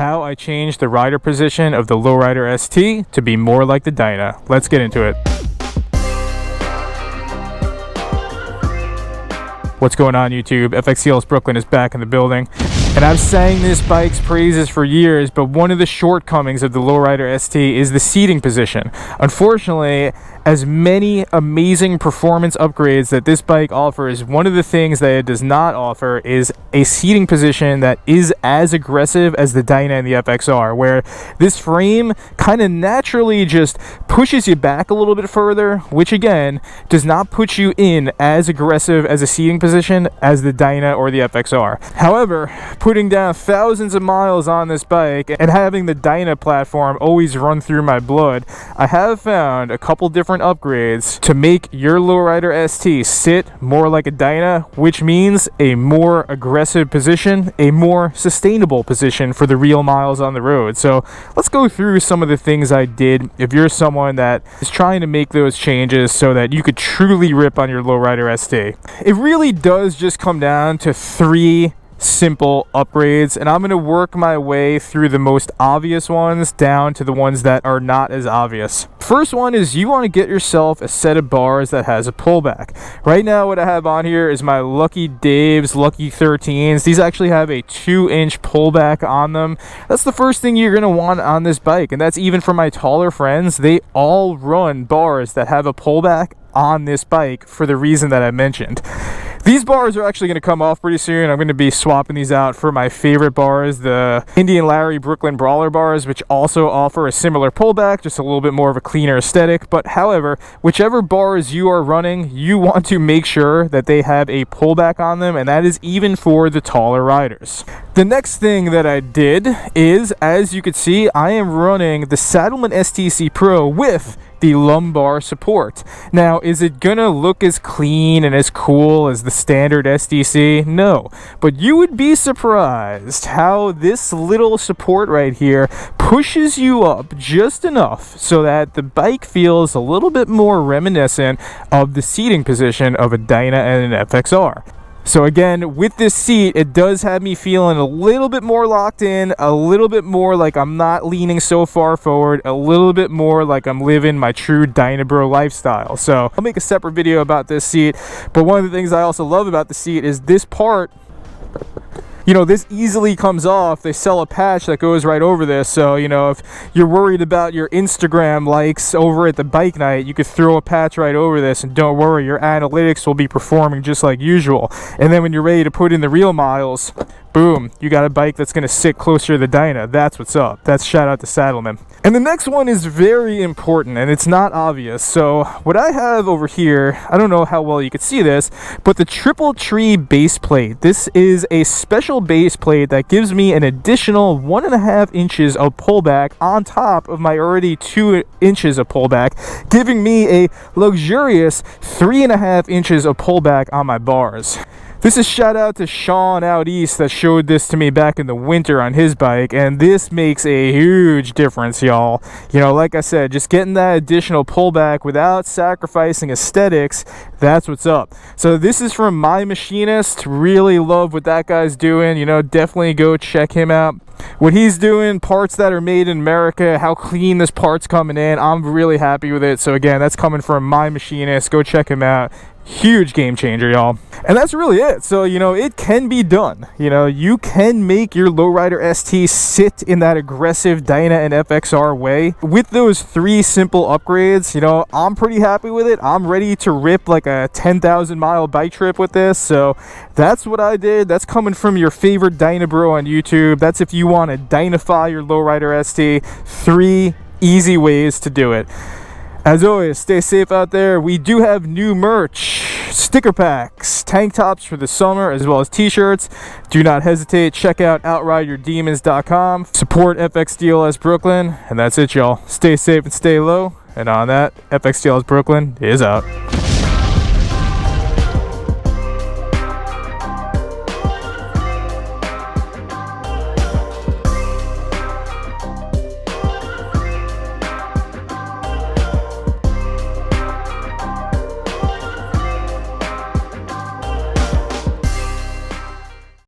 how I changed the rider position of the Lowrider ST to be more like the Dyna. Let's get into it. What's going on, YouTube? FXDLS Brooklyn is back in the building. And I've sang this bike's praises for years, but one of the shortcomings of the Lowrider ST is the seating position. Unfortunately, as many amazing performance upgrades that this bike offers, one of the things that it does not offer is a seating position that is as aggressive as the Dyna and the FXR, where this frame kind of naturally just pushes you back a little bit further, which again does not put you in as aggressive as a seating position as the Dyna or the FXR. However, putting down thousands of miles on this bike and having the Dyna platform always run through my blood, I have found a couple different upgrades to make your Lowrider ST sit more like a Dyna, which means a more aggressive position, a more sustainable position for the real miles on the road. So let's go through some of the things I did if you're someone that is trying to make those changes so that you could truly rip on your Lowrider ST. It really does just come down to three simple upgrades, and I'm going to work my way through the most obvious ones down to the ones that are not as obvious. First one is you want to get yourself a set of bars that has a pullback. Right now what I have on here is my Lucky Dave's Lucky 13s. These actually have a 2-inch pullback on them. That's the first thing you're going to want on this bike, and that's even for my taller friends. They all run bars that have a pullback on this bike for the reason that I mentioned. These bars are actually going to come off pretty soon. I'm going to be swapping these out for my favorite bars, the Indian Larry Brooklyn Brawler bars, which also offer a similar pullback, just a little bit more of a cleaner aesthetic. But however, whichever bars you are running, you want to make sure that they have a pullback on them, and that is even for the taller riders. The next thing that I did is, as you can see, I am running the Saddlemen STC Pro with the lumbar support. Now, is it gonna look as clean and as cool as the standard STC? No, but you would be surprised how this little support right here pushes you up just enough so that the bike feels a little bit more reminiscent of the seating position of a Dyna and an FXR. So again, with this seat, it does have me feeling a little bit more locked in, a little bit more like I'm not leaning so far forward, a little bit more like I'm living my true Dynabro lifestyle. So I'll make a separate video about this seat, but one of the things I also love about the seat is this part. You know, this easily comes off. They sell a patch that goes right over this, so you know, if you're worried about your Instagram likes over at the bike night, you could throw a patch right over this, and don't worry, your analytics will be performing just like usual. And then when you're ready to put in the real miles, boom, you got a bike that's going to sit closer to the Dyna. That's what's up. That's shout out to Saddlemen. And the next one is very important, and it's not obvious. So what I have over here, I don't know how well you can see this, but the Triple Tree base plate. This is a special base plate that gives me an additional 1.5 inches of pullback on top of my already 2 inches of pullback, giving me a luxurious 3.5 inches of pullback on my bars. This is shout out to Sean out east that showed this to me back in the winter on his bike, and this makes a huge difference, y'all. You know, like I said, just getting that additional pullback without sacrificing aesthetics, that's what's up. So this is from My Machinist. Really love what that guy's doing. You know, definitely go check him out. What he's doing, parts that are made in America, how clean this part's coming in, I'm really happy with it. So again, that's coming from My Machinist. Go check him out. Huge game changer, y'all. And that's really it. So, you know, it can be done. You know, you can make your Lowrider ST sit in that aggressive Dyna and FXR way. With those three simple upgrades, you know, I'm pretty happy with it. I'm ready to rip like a 10,000 mile bike trip with this. So that's what I did. That's coming from your favorite Dynabro on YouTube. That's if you want to Dynafy your Lowrider ST. 3 easy ways to do it. As always, stay safe out there. We do have new merch, sticker packs, tank tops for the summer, as well as t-shirts. Do not hesitate. Check out outrideyourdemons.com. Support FXDLS Brooklyn. And that's it, y'all. Stay safe and stay low. And on that, FXDLS Brooklyn is out.